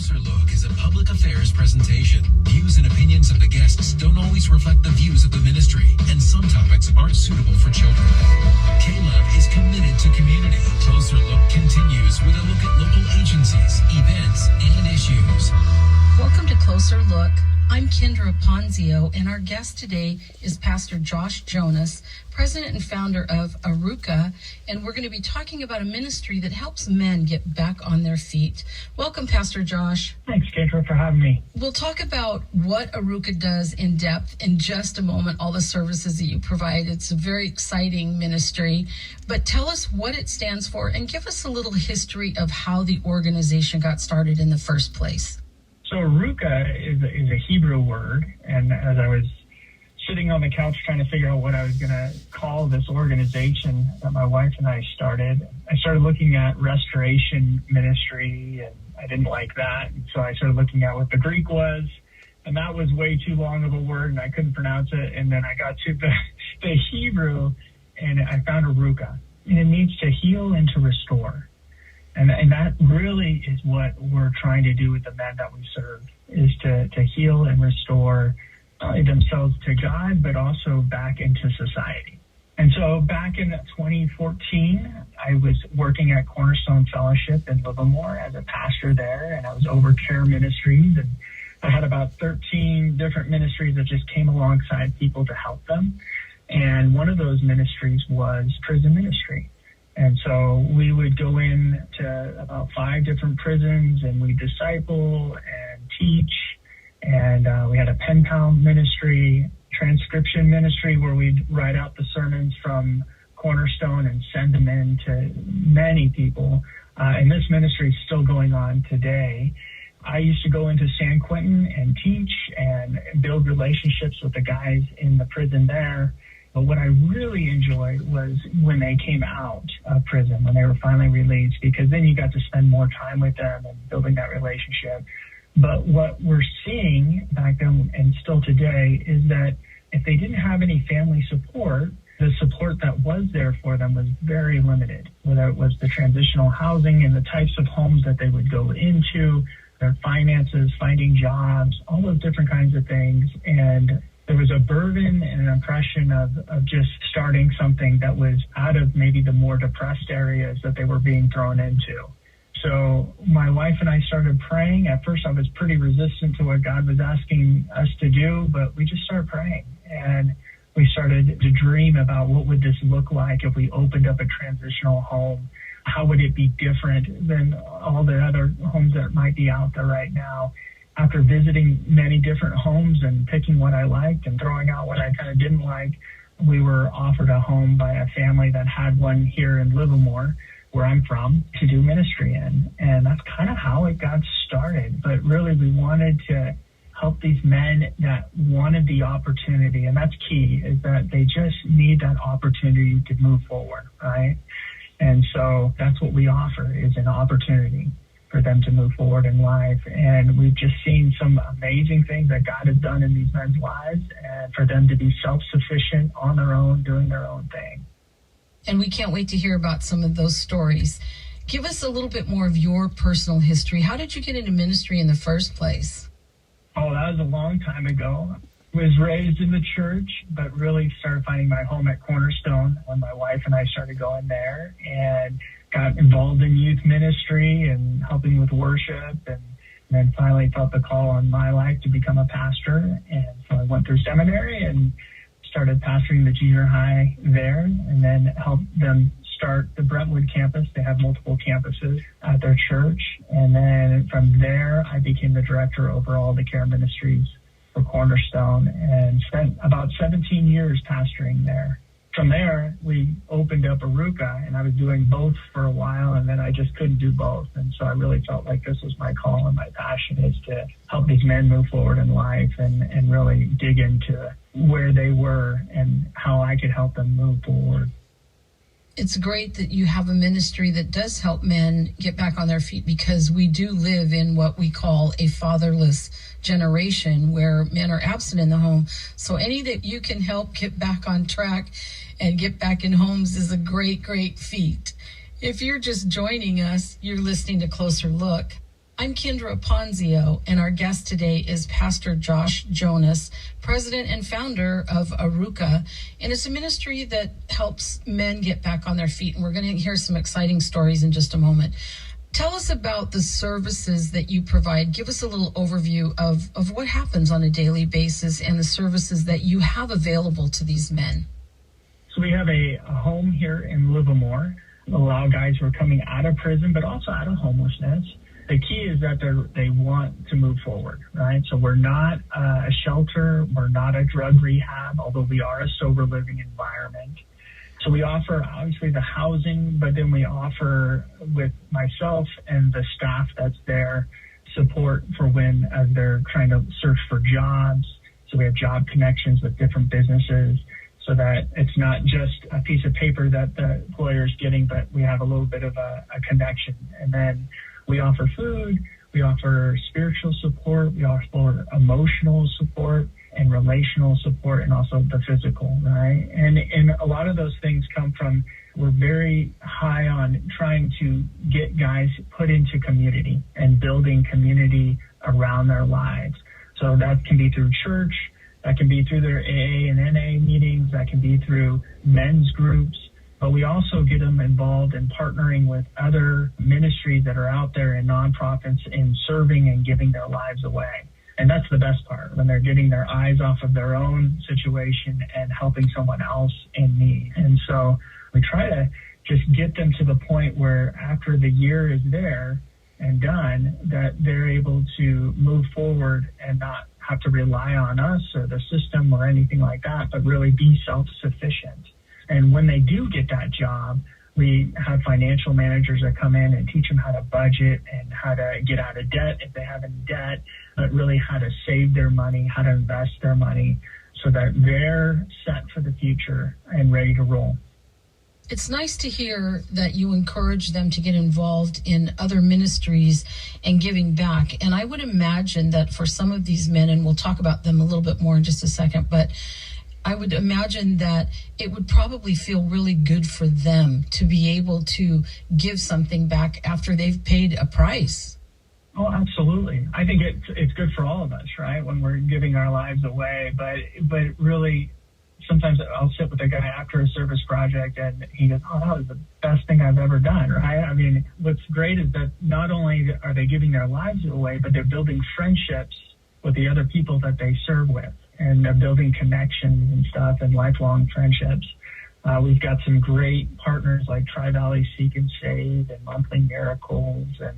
Closer Look is a public affairs presentation. Views and opinions of the guests don't always reflect the views of the ministry, and some topics aren't suitable for children. KLOVE is committed to community. Closer Look continues with a look at local agencies, events, and issues. Welcome to Closer Look. I'm Kendra Ponzio, and our guest today is Pastor Josh Jonas, president and founder of Arukah, and we're going to be talking about a ministry that helps men get back on their feet. Welcome, Pastor Josh. Thanks, Kendra, for having me. We'll talk about what Arukah does in depth in just a moment, all the services that you provide. It's a very exciting ministry, but tell us what it stands for and give us a little history of how the organization got started in the first place. So Arukah is a Hebrew word, and as I was sitting on the couch trying to figure out what I was going to call this organization that my wife and I started looking at restoration ministry, and I didn't like that. And so I started looking at what the Greek was, and that was way too long of a word, and I couldn't pronounce it. And then I got to the Hebrew, and I found Arukah, and it means to heal and to restore. And that really is what we're trying to do with the men that we serve, is to heal and restore not only themselves to God, but also back into society. And so back in 2014, I was working at Cornerstone Fellowship in Livermore as a pastor there, and I was over care ministries. And I had about 13 different ministries that just came alongside people to help them. And one of those ministries was prison ministry. And so we would go in to about 5 different prisons, and we disciple and teach. And we had a pen pal ministry, transcription ministry, where we'd write out the sermons from Cornerstone and send them in to many people. And this ministry is still going on today. I used to go into San Quentin and teach and build relationships with the guys in the prison there. But what I really enjoyed was when they came out of prison, when they were finally released, because then you got to spend more time with them and building that relationship. But what we're seeing back then and still today is that if they didn't have any family support, the support that was there for them was very limited, whether it was the transitional housing and the types of homes that they would go into, their finances, finding jobs, all those different kinds of things. And there was a burden and an impression of just starting something that was out of maybe the more depressed areas that they were being thrown into. So my wife and I started praying. At first, I was pretty resistant to what God was asking us to do, but we just started praying. And we started to dream about what would this look like if we opened up a transitional home? How would it be different than all the other homes that might be out there right now? After visiting many different homes and picking what I liked and throwing out what I kind of didn't like, we were offered a home by a family that had one here in Livermore, where I'm from, to do ministry in. And that's kind of how it got started. But really, we wanted to help these men that wanted the opportunity. And that's key, is that they just need that opportunity to move forward, right? And so that's what we offer, is an opportunity for them to move forward in life. And we've just seen some amazing things that God has done in these men's lives, and for them to be self-sufficient on their own, doing their own thing. And we can't wait to hear about some of those stories. Give us a little bit more of your personal history. How did you get into ministry in the first place? Oh, that was a long time ago. I was raised in the church, but really started finding my home at Cornerstone when my wife and I started going there, and got involved in youth ministry and helping with worship, and then finally felt the call on my life to become a pastor. And so I went through seminary and started pastoring the junior high there, and then helped them start the Brentwood campus. They have multiple campuses at their church. And then from there, I became the director over all the care ministries for Cornerstone, and spent about 17 years pastoring there. From there, we opened up Arukah, and I was doing both for a while, and then I just couldn't do both. And so I really felt like this was my call and my passion, is to help these men move forward in life and really dig into where they were and how I could help them move forward. It's great that you have a ministry that does help men get back on their feet, because we do live in what we call a fatherless generation where men are absent in the home. So any that you can help get back on track and get back in homes is a great, great feat. If you're just joining us, you're listening to Closer Look. I'm Kendra Ponzio, and our guest today is Pastor Josh Jonas, president and founder of Arukah, and it's a ministry that helps men get back on their feet, and we're going to hear some exciting stories in just a moment. Tell us about the services that you provide. Give us a little overview of what happens on a daily basis and the services that you have available to these men. So we have a home here in Livermore, allow guys who are coming out of prison, but also out of homelessness. The key is that they want to move forward, right? So we're not a shelter, we're not a drug rehab, although we are a sober living environment. So we offer, obviously, the housing, but then we offer, with myself and the staff that's there, support for when as they're trying to search for jobs. So we have job connections with different businesses, so that it's not just a piece of paper that the employer is getting, but we have a little bit of a connection. And then we offer food, we offer spiritual support, we offer emotional support and relational support, and also the physical, right? And a lot of those things come from, we're very high on trying to get guys put into community and building community around their lives. So that can be through church, that can be through their AA and NA meetings. That can be through men's groups. But we also get them involved in partnering with other ministries that are out there in nonprofits in serving and giving their lives away. And that's the best part, when they're getting their eyes off of their own situation and helping someone else in need. And so we try to just get them to the point where after the year is there and done, that they're able to move forward and not have to rely on us or the system or anything like that, but really be self-sufficient. And when they do get that job, we have financial managers that come in and teach them how to budget and how to get out of debt if they have any debt, but really how to save their money, how to invest their money so that they're set for the future and ready to roll. It's nice to hear that you encourage them to get involved in other ministries and giving back. And I would imagine that for some of these men, and we'll talk about them a little bit more in just a second, but I would imagine that it would probably feel really good for them to be able to give something back after they've paid a price. Oh, absolutely. I think it's good for all of us, right, when we're giving our lives away. But really, sometimes I'll sit with a guy after a service project and he goes, oh, that was the best thing I've ever done, right? I mean, what's great is that not only are they giving their lives away, but they're building friendships with the other people that they serve with. And they're building connections and stuff and lifelong friendships. We've got some great partners like Tri-Valley Seek and Save and Monthly Miracles and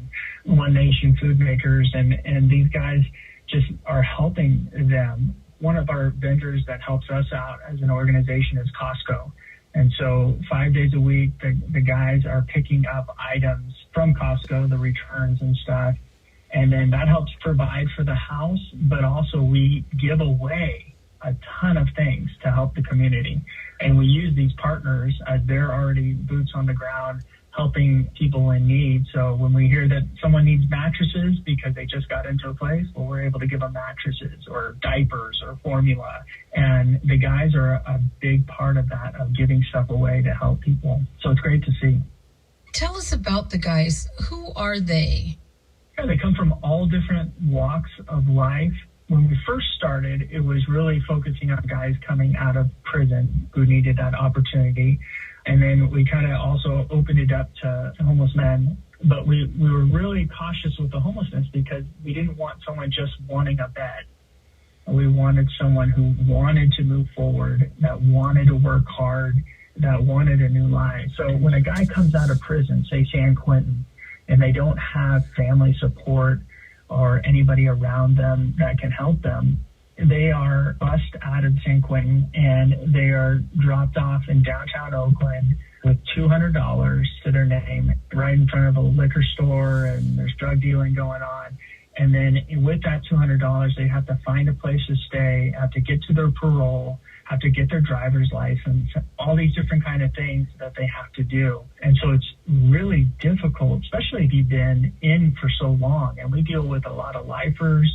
One Nation Food Makers. And these guys just are helping them. One of our vendors that helps us out as an organization is Costco. And so 5 days a week, the guys are picking up items from Costco, the returns and stuff. And then that helps provide for the house, but also we give away a ton of things to help the community. And we use these partners as they're already boots on the ground helping people in need. So when we hear that someone needs mattresses because they just got into a place, well, we're able to give them mattresses or diapers or formula. And the guys are a big part of that, of giving stuff away to help people. So it's great to see. Tell us about the guys. Who are they? Yeah, they come from all different walks of life. When we first started, it was really focusing on guys coming out of prison who needed that opportunity. And then we kind of also opened it up to homeless men. But we were really cautious with the homelessness because we didn't want someone just wanting a bed. We wanted someone who wanted to move forward, that wanted to work hard, that wanted a new life. So when a guy comes out of prison, say San Quentin, and they don't have family support or anybody around them that can help them, they are bussed out of San Quentin and they are dropped off in downtown Oakland with $200 to their name right in front of a liquor store, and there's drug dealing going on. And then with that $200, they have to find a place to stay, have to get to their parole, have to get their driver's license, all these different kind of things that they have to do. And so it's really difficult, especially if you've been in for so long. And we deal with a lot of lifers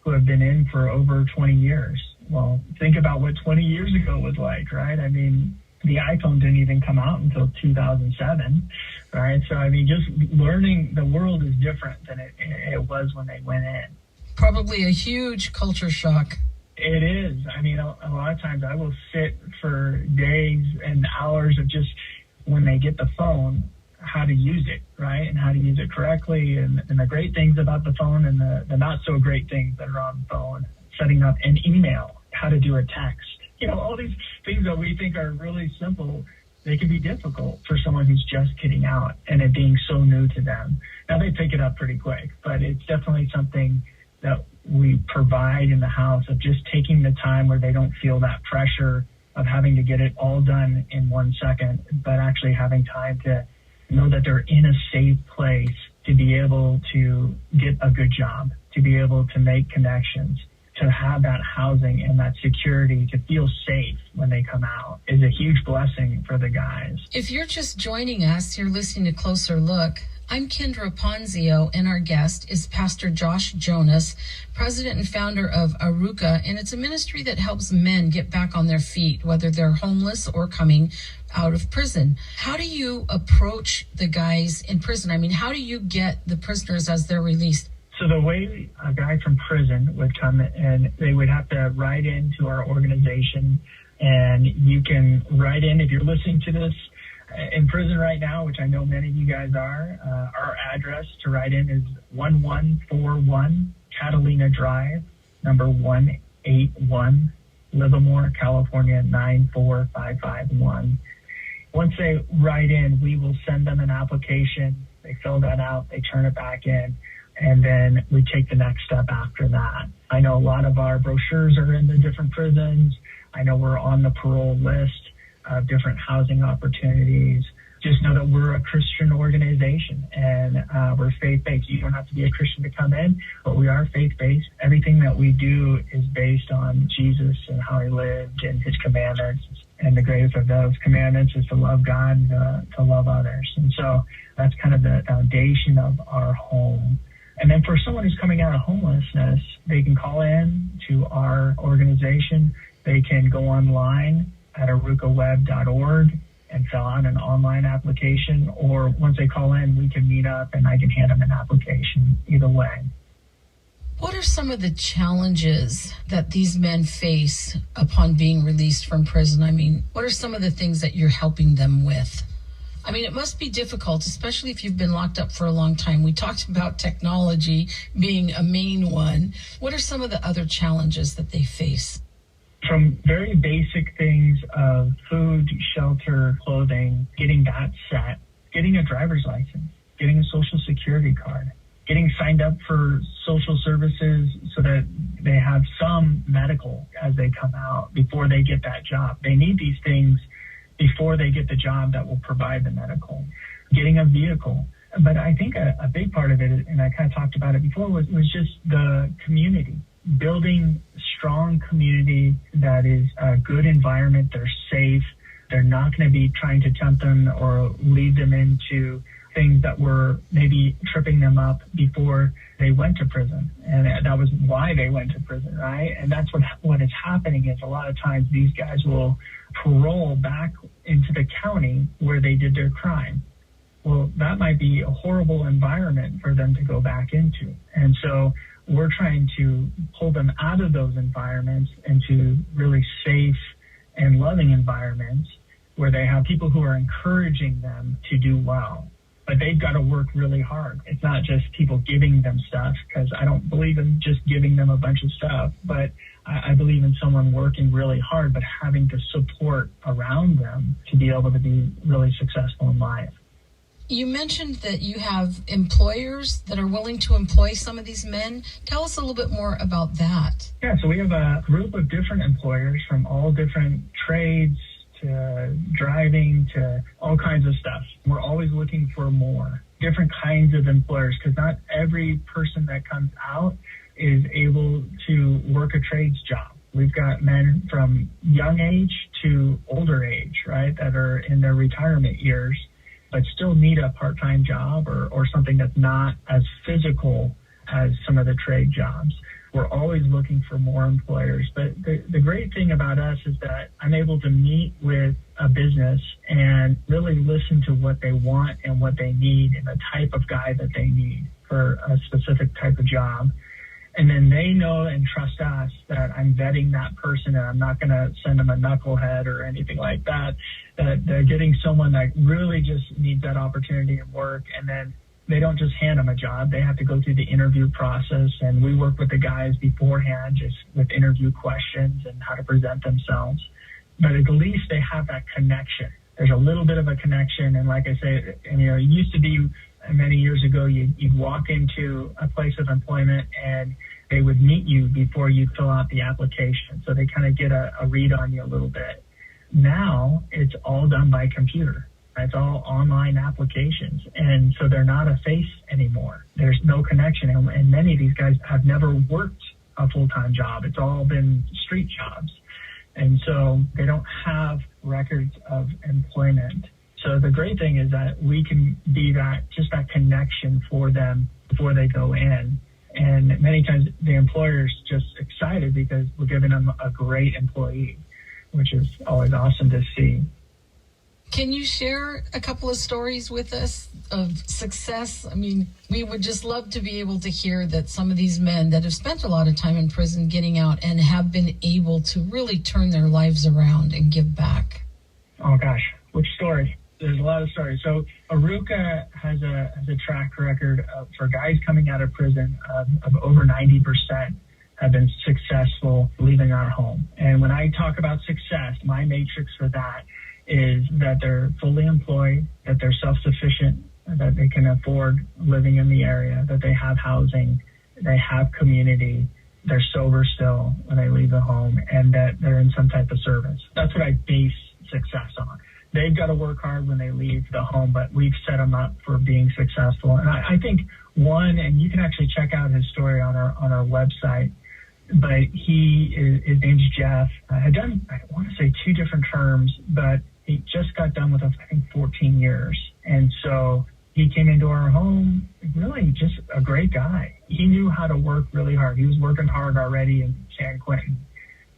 who have been in for over 20 years. Well, think about what 20 years ago was like, right? I mean, the iPhone didn't even come out until 2007. right? So, I mean, just learning the world is different than it was when they went in. Probably a huge culture shock. It is. I mean, a lot of times I will sit for days and hours of just, when they get the phone, how to use it, right? And how to use it correctly, and the great things about the phone and the not so great things that are on the phone. Setting up an email, how to do a text. You know, all these things that we think are really simple, they can be difficult for someone who's just getting out and it being so new to them. Now, they pick it up pretty quick, but it's definitely something that we provide in the house, of just taking the time where they don't feel that pressure of having to get it all done in 1 second, but actually having time to know that they're in a safe place to be able to get a good job, to be able to make connections, to have that housing and that security, to feel safe when they come out, is a huge blessing for the guys. If you're just joining us, you're listening to Closer Look. I'm Kendra Ponzio, and our guest is Pastor Josh Jonas, president and founder of Arukah, and it's a ministry that helps men get back on their feet, whether they're homeless or coming out of prison. How do you approach the guys in prison? I mean, how do you get the prisoners as they're released? So the way a guy from prison would come, and they would have to write into our organization, and you can write in, if you're listening to this in prison right now, which I know many of you guys are, our address to write in is 1141 Catalina Drive, number 181, Livermore, California, 94551. Once they write in, we will send them an application. They fill that out, they turn it back in, and then we take the next step after that. I know a lot of our brochures are in the different prisons. I know we're on the parole list of different housing opportunities. Just know that we're a Christian organization, and we're faith-based. You don't have to be a Christian to come in, but we are faith-based. Everything that we do is based on Jesus and how he lived and his commandments. And the greatest of those commandments is to love God and to love others. And so that's kind of the foundation of our home. And then for someone who's coming out of homelessness, they can call in to our organization. They can go online at arukahweb.org and fill out an online application, or once they call in, we can meet up and I can hand them an application either way. What are some of the challenges that these men face upon being released from prison? I mean, what are some of the things that you're helping them with? I mean, it must be difficult, especially if you've been locked up for a long time. We talked about technology being a main one. What are some of the other challenges that they face? From very basic things of food, shelter, clothing, getting that set, getting a driver's license, getting a social security card, getting signed up for social services so that they have some medical as they come out before they get that job. They need these things before they get the job that will provide the medical. Getting a vehicle. But I think a big part of it, and I kind of talked about it before, was just the community. Building strong community that is a good environment. They're safe. They're not going to be trying to tempt them or lead them into things that were maybe tripping them up before they went to prison. And that was why they went to prison, right? And that's what is happening is a lot of times these guys will parole back into the county where they did their crime. Well, that might be a horrible environment for them to go back into. And so we're trying to pull them out of those environments into really safe and loving environments where they have people who are encouraging them to do well. But they've got to work really hard. It's not just people giving them stuff, because I don't believe in just giving them a bunch of stuff, but I believe in someone working really hard, but having the support around them to be able to be really successful in life. You mentioned that you have employers that are willing to employ some of these men. Tell us a little bit more about that. Yeah, so we have a group of different employers from all different trades to driving to all kinds of stuff. We're always looking for more different kinds of employers, because not every person that comes out is able to work a trades job. We've got men from young age to older age, right, that are in their retirement years, but still need a part-time job or something that's not as physical as some of the trade jobs. We're always looking for more employers. But the great thing about us is that I'm able to meet with a business and really listen to what they want and what they need and the type of guy that they need for a specific type of job. And then they know and trust us that I'm vetting that person and I'm not going to send them a knucklehead or anything like that, that they're getting someone that really just needs that opportunity and work. And then they don't just hand them a job. They have to go through the interview process, and we work with the guys beforehand just with interview questions and how to present themselves. But at least they have that connection. There's a little bit of a connection. And like I say, it used to be many years ago, you'd walk into a place of employment and they would meet you before you fill out the application. So they kind of get a read on you a little bit. Now it's all done by computer. It's all online applications. And so they're not a face anymore. There's no connection. And many of these guys have never worked a full-time job. It's all been street jobs. And so they don't have records of employment. So the great thing is that we can be that connection for them before they go in. And many times the employer's just excited because we're giving them a great employee, which is always awesome to see. Can you share a couple of stories with us of success? I mean, we would just love to be able to hear that some of these men that have spent a lot of time in prison getting out and have been able to really turn their lives around and give back. Oh, gosh. Which story? There's a lot of stories. So Arukah has a track record for guys coming out of prison of over 90% have been successful leaving our home. And when I talk about success, my matrix for that is that they're fully employed, that they're self-sufficient, that they can afford living in the area, that they have housing, they have community, they're sober still when they leave the home, and that they're in some type of service. That's what I base success on. They've got to work hard when they leave the home, but we've set them up for being successful. And I think and you can actually check out his story on our website, but his name's Jeff. Had done, I want to say 2 different terms, but he just got done with, I think, 14 years. And so he came into our home, really just a great guy. He knew how to work really hard. He was working hard already in San Quentin.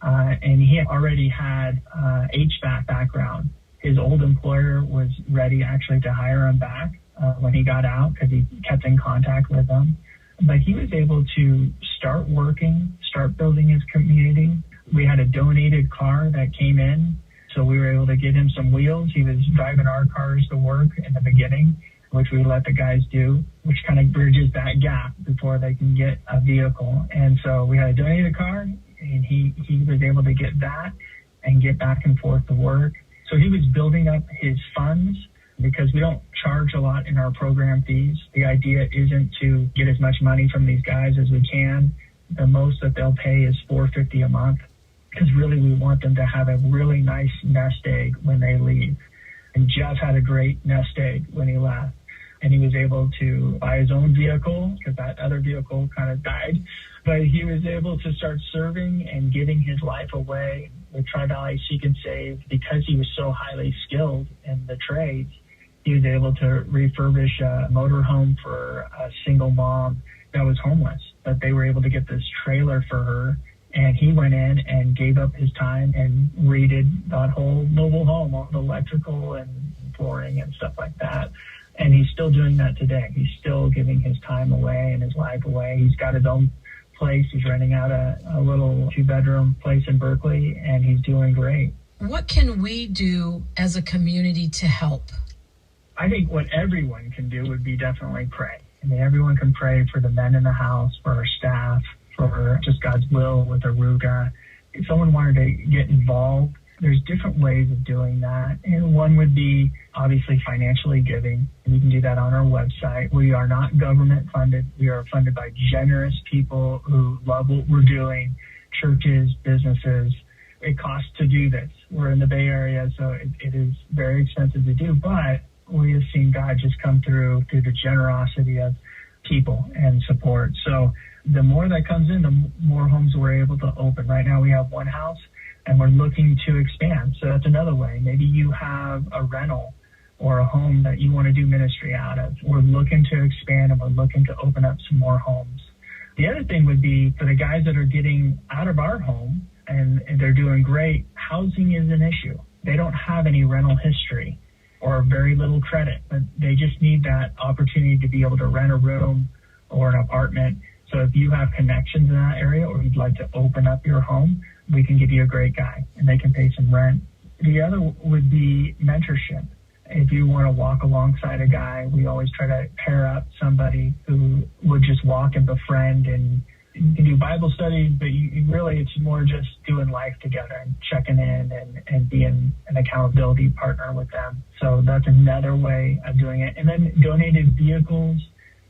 And he already had HVAC background. His old employer was ready actually to hire him back when he got out because he kept in contact with them. But he was able to start working, start building his community. We had a donated car that came in, so we were able to get him some wheels. He was driving our cars to work in the beginning, which we let the guys do, which kind of bridges that gap before they can get a vehicle. And so we had a donated car, and he was able to get that and get back and forth to work. So he was building up his funds because we don't charge a lot in our program fees. The idea isn't to get as much money from these guys as we can. The most that they'll pay is $450 a month because really we want them to have a really nice nest egg when they leave. And Jeff had a great nest egg when he left. And he was able to buy his own vehicle because that other vehicle kind of died. But he was able to start serving and giving his life away with Tri-Valley Seek and Save because he was so highly skilled in the trades. He was able to refurbish a motorhome for a single mom that was homeless. But they were able to get this trailer for her. And he went in and gave up his time and redid that whole mobile home, all the electrical and flooring and stuff like that. And he's still doing that today. He's still giving his time away and his life away. He's got his own place. He's renting out a little 2-bedroom place in Berkeley, and he's doing great. What can we do as a community to help? I think what everyone can do would be definitely pray. I mean, everyone can pray for the men in the house, for our staff, for just God's will with Arukah. If someone wanted to get involved, there's different ways of doing that. And one would be obviously financially giving. And you can do that on our website. We are not government funded. We are funded by generous people who love what we're doing, churches, businesses. It costs to do this. We're in the Bay Area, so it is very expensive to do. But we have seen God just come through the generosity of people and support. So the more that comes in, the more homes we're able to open. Right now we have one house, and we're looking to expand. So that's another way. Maybe you have a rental or a home that you want to do ministry out of. We're looking to expand, and we're looking to open up some more homes. The other thing would be for the guys that are getting out of our home and they're doing great, housing is an issue. They don't have any rental history or very little credit, but they just need that opportunity to be able to rent a room or an apartment. So if you have connections in that area or you'd like to open up your home, we can give you a great guy and they can pay some rent. The other would be mentorship. If you want to walk alongside a guy, we always try to pair up somebody who would just walk and befriend, and you can do Bible studies, but it's more just doing life together and checking in and being an accountability partner with them. So that's another way of doing it. And then donated vehicles.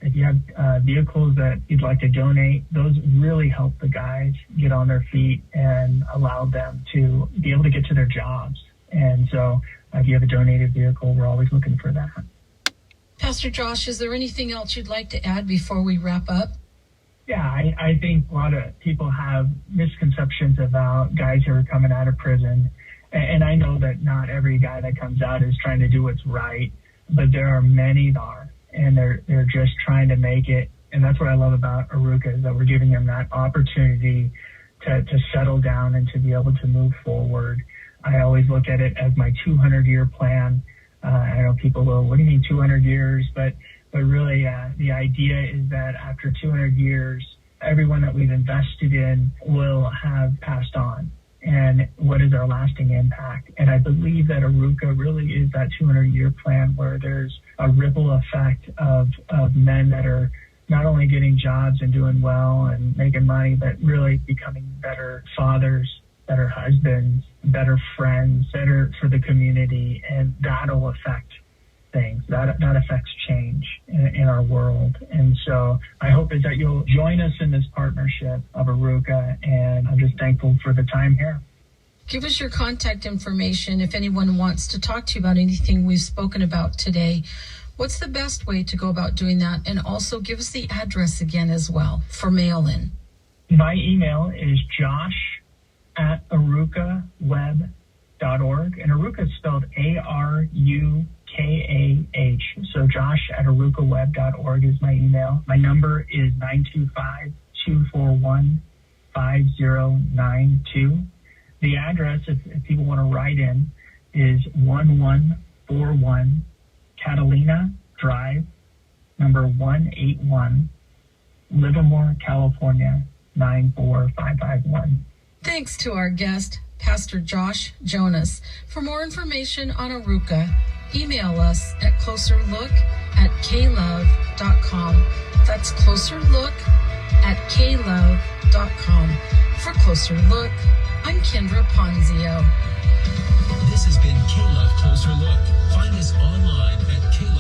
If you have vehicles that you'd like to donate, those really help the guys get on their feet and allow them to be able to get to their jobs. And so if you have a donated vehicle, we're always looking for that. Pastor Josh, is there anything else you'd like to add before we wrap up? Yeah, I think a lot of people have misconceptions about guys who are coming out of prison. And I know that not every guy that comes out is trying to do what's right, but there are many that are, and they're just trying to make it. And that's what I love about Arukah, is that we're giving them that opportunity to settle down and to be able to move forward. I always look at it as my 200-year plan. I know people go, what do you mean 200 years? But really, the idea is that after 200 years, everyone that we've invested in will have passed on. And what is our lasting impact? And I believe that Arukah really is that 200-year plan where there's a ripple effect of men that are not only getting jobs and doing well and making money, but really becoming better fathers, better husbands, better friends, better for the community, and that'll affect things. That affects change in our world. And so I hope is that you'll join us in this partnership of Arukah, and I'm just thankful for the time here. Give us your contact information if anyone wants to talk to you about anything we've spoken about today. What's the best way to go about doing that? And also give us the address again as well for mail-in. My email is josh@arukahweb.org, and Arukah is spelled Arukah. So josh@arukahweb.org is my email. My number is 925-241-5092. The address, if people want to write in, is 1141 Catalina Drive, number 181, Livermore, California, 94551. Thanks to our guest, Pastor Josh Jonas. For more information on Arukah, email us at closerlook@klove.com. That's closerlook@klove.com. For Closer Look, I'm Kendra Ponzio. This has been KLOVE Closer Look. Find us online at KLOVE.